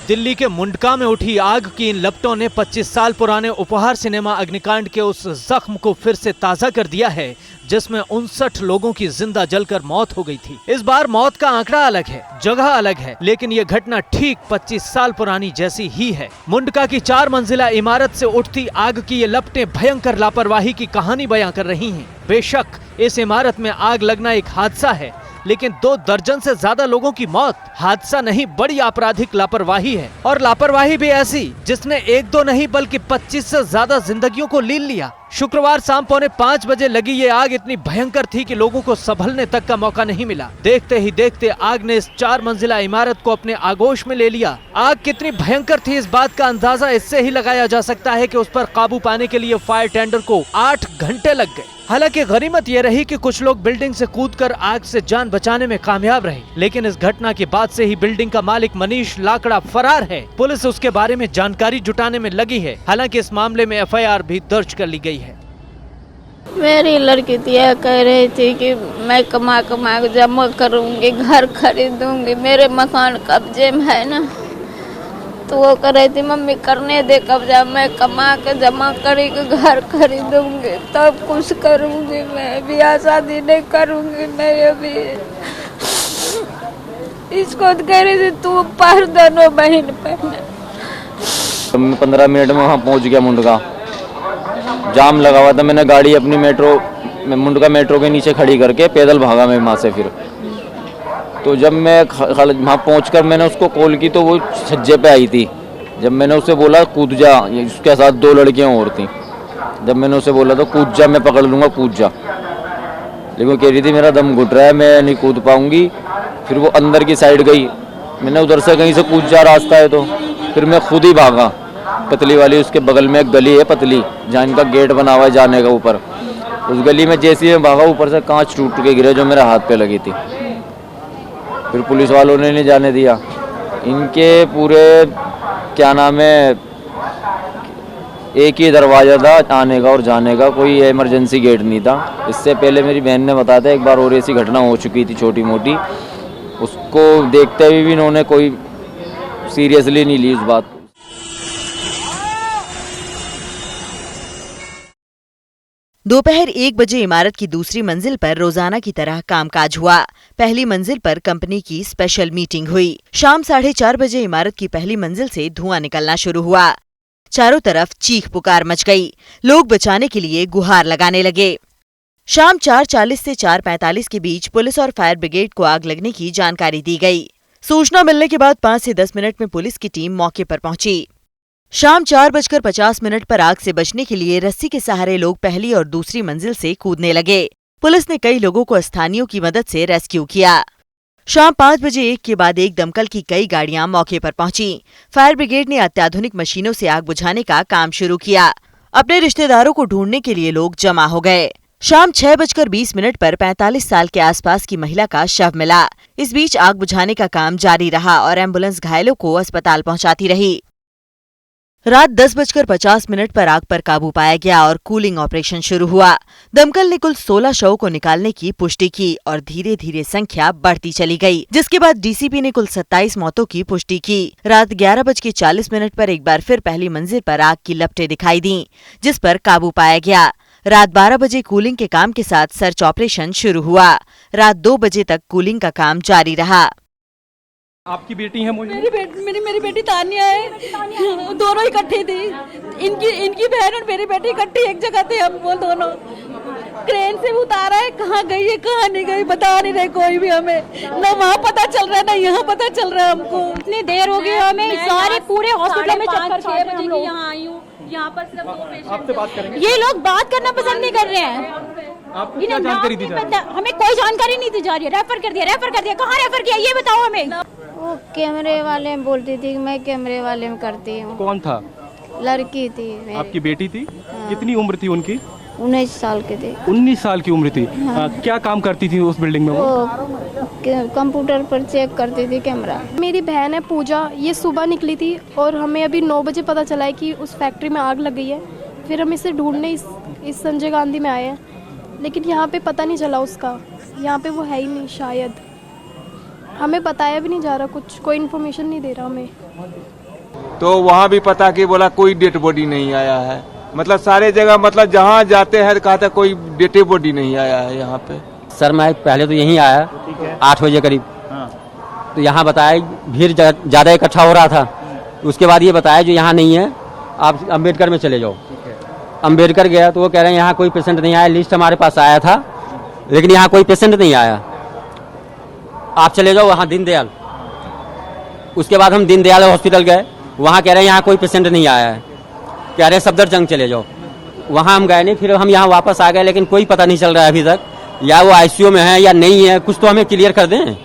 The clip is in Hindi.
दिल्ली के मुंडका में उठी आग की इन लपटों ने 25 साल पुराने उपहार सिनेमा अग्निकांड के उस जख्म को फिर से ताजा कर दिया है जिसमें 59 लोगों की जिंदा जलकर मौत हो गई थी। इस बार मौत का आंकड़ा अलग है, जगह अलग है, लेकिन ये घटना ठीक 25 साल पुरानी जैसी ही है। मुंडका की 4 मंजिला इमारत से उठती आग की ये लपटें भयंकर लापरवाही की कहानी बयां कर रही हैं। बेशक इस इमारत में आग लगना एक हादसा है, लेकिन 2 दर्जन से ज्यादा लोगों की मौत हादसा नहीं, बड़ी आपराधिक लापरवाही है। और लापरवाही भी ऐसी जिसने 1-2 नहीं बल्कि 25 से ज्यादा जिंदगियों को लील लिया। शुक्रवार शाम 4:45 बजे लगी ये आग इतनी भयंकर थी कि लोगों को संभलने तक का मौका नहीं मिला। देखते ही देखते आग ने इस 4 मंजिला इमारत को अपने आगोश में ले लिया। आग कितनी भयंकर थी इस बात का अंदाजा इससे ही लगाया जा सकता है कि उस पर काबू पाने के लिए फायर टेंडर को 8 घंटे लग गए। हालांकि गनीमत ये रही कि कुछ लोग बिल्डिंग से कूदकर आग से जान बचाने में कामयाब रहे, लेकिन इस घटना के बाद से ही बिल्डिंग का मालिक मनीष लाकड़ा फरार है। पुलिस उसके बारे में जानकारी जुटाने में लगी है। हालांकि इस मामले में FIR भी दर्ज कर ली गई है। मेरी लड़की यह कह रही थी कि मैं कमा के जमा करूंगी, घर खरीदूंगी, मेरे मकान कब्जे में है ना, तो वो कह रही थी मम्मी करने दे कब्जा, मैं कमा के जमा करके घर खरीदूंगी तब कुछ करूंगी, मैं ब्याह शादी नहीं करूंगी। मैं अभी इसको कह रही थी तू पढ़ दोनों बहन पे। 15 मिनट में वहाँ पहुँच गया मुंडका। जाम लगा हुआ था, मैंने गाड़ी अपनी मुंडका मेट्रो के नीचे खड़ी करके पैदल भागा मैं वहाँ से। फिर तो जब मैं वहाँ पहुँचकर मैंने उसको कॉल की तो वो छज्जे पे आई थी। जब मैंने उसे बोला कूद जा, उसके साथ 2 लड़कियाँ और थी। जब मैंने उसे बोला तो कूद जा, मैं पकड़ लूँगा, कूद जा, लेकिन वो कह रही थी मेरा दम घुट रहा है, मैं नहीं कूद पाऊँगी। फिर वो अंदर की साइड गई, मैंने उधर से कहीं से कूद जा रास्ता है, तो फिर मैं खुद ही भागा। पतली वाली उसके बगल में एक गली है पतली, जहाँ इनका गेट बना हुआ है जाने का ऊपर, उस गली में जैसे ही मैं भागा ऊपर से कांच टूट के गिरे जो मेरे हाथ पे लगी थी। फिर पुलिस वालों ने नहीं जाने दिया। इनके पूरे क्या नाम है, एक ही दरवाज़ा था आने का और जाने का, कोई इमरजेंसी गेट नहीं था। इससे पहले मेरी बहन ने बताया था एक बार और ऐसी घटना हो चुकी थी छोटी मोटी, उसको देखते हुए भी इन्होंने कोई सीरियसली नहीं ली उस बात। दोपहर 1 बजे इमारत की दूसरी मंजिल पर रोजाना की तरह कामकाज हुआ। पहली मंजिल पर कंपनी की स्पेशल मीटिंग हुई। शाम 4:30 बजे इमारत की पहली मंजिल से धुआं निकलना शुरू हुआ। चारों तरफ चीख पुकार मच गई। लोग बचाने के लिए गुहार लगाने लगे। शाम 4:40 से 4:45 के बीच पुलिस और फायर ब्रिगेड को आग लगने की जानकारी दी गई। सूचना मिलने के बाद 5 से 10 मिनट में पुलिस की टीम मौके पर पहुंची। शाम 4:50 पर आग से बचने के लिए रस्सी के सहारे लोग पहली और दूसरी मंजिल से कूदने लगे। पुलिस ने कई लोगों को स्थानीयों की मदद से रेस्क्यू किया। शाम 5 बजे एक के बाद एक दमकल की कई गाड़ियां मौके पर पहुंची। फायर ब्रिगेड ने अत्याधुनिक मशीनों से आग बुझाने का काम शुरू किया। अपने रिश्तेदारों को ढूंढने के लिए लोग जमा हो गए। शाम 6:20 पर 45 साल के आसपास की महिला का शव मिला। इस बीच आग बुझाने का काम जारी रहा और एम्बुलेंस घायलों को अस्पताल पहुंचाती रही। रात 10:50 पर आग पर काबू पाया गया और कूलिंग ऑपरेशन शुरू हुआ। दमकल ने कुल 16 शवों को निकालने की पुष्टि की और धीरे धीरे संख्या बढ़ती चली गई, जिसके बाद डीसीपी ने कुल 27 मौतों की पुष्टि की। रात 11:40 पर एक बार फिर पहली मंजिल पर आग की लपटें दिखाई दी, जिस पर काबू पाया गया। रात 12 बजे कूलिंग के काम के साथ सर्च ऑपरेशन शुरू हुआ। रात 2 बजे तक कूलिंग का काम जारी रहा। आपकी बेटी है? मुझे मेरी बेटी तानिया है, दोनों इकट्ठी थी। इनकी बहन और मेरी बेटी इकट्ठी एक जगह थे। हम वो दोनों क्रेन से उतारा है, कहाँ गई है कहाँ नहीं गई बता नहीं रहे कोई भी हमें, न वहाँ पता चल रहा है न यहाँ पता चल रहा है हमको। इतनी देर हो गई हमें, सारे पूरे हॉस्पिटल में चक्कर खा रहे हैं। यहाँ आई हूँ, यहाँ पर सिर्फ 2 पेशेंट। ये लोग बात करना पसंद नहीं कर रहे हैं। आपको क्या जानकारी दी जा रही है? हमें कोई जानकारी नहीं दी जा रही है। रेफर कर दिया, कहाँ रेफर किया ये बताओ हमें। वो कैमरे वाले में बोलती थी, मैं कैमरे वाले में करती हूँ। कौन था? लड़की थी, आपकी बेटी थी? कितनी उम्र थी उनकी? 19 साल की थी। 19 साल की उम्र थी। क्या काम करती थी उस बिल्डिंग में वो कंप्यूटर पर चेक करती थी कैमरा। मेरी बहन है पूजा, ये सुबह निकली थी और हमें अभी 9 बजे पता चला है कि उस फैक्ट्री में आग लग गई है। फिर हम इसे ढूंढने इस संजय गांधी में आए हैं, लेकिन यहाँ पे पता नहीं चला उसका। यहाँ पे वो है ही नहीं शायद। हमें बताया भी नहीं जा रहा कुछ, कोई इन्फॉर्मेशन नहीं दे रहा हमें। तो वहाँ भी पता कि बोला कोई डेड बॉडी नहीं आया है। मतलब सारे जगह मतलब जहाँ जाते हैं कहा था कोई डेड बॉडी नहीं आया है यहाँ पे। सर मैं पहले तो यहीं आया 8 बजे करीब, तो यहाँ बताया भीड़ ज़्यादा इकट्ठा हो रहा था। उसके बाद ये बताया जो यहाँ नहीं है आप अम्बेडकर में चले जाओ। अम्बेडकर गया तो वो कह रहे हैं यहाँ कोई पेशेंट नहीं आया, लिस्ट हमारे पास आया था लेकिन यहाँ कोई पेशेंट नहीं आया, आप चले जाओ वहाँ दीनदयाल। उसके बाद हम दीनदयाल हॉस्पिटल गए, वहाँ कह रहे हैं यहाँ कोई पेशेंट नहीं आया है, कह रहे हैं सफदरजंग चले जाओ। वहाँ हम गए नहीं, फिर हम यहाँ वापस आ गए, लेकिन कोई पता नहीं चल रहा है अभी तक, या वो आईसीयू में है या नहीं है, कुछ तो हमें क्लियर कर दें।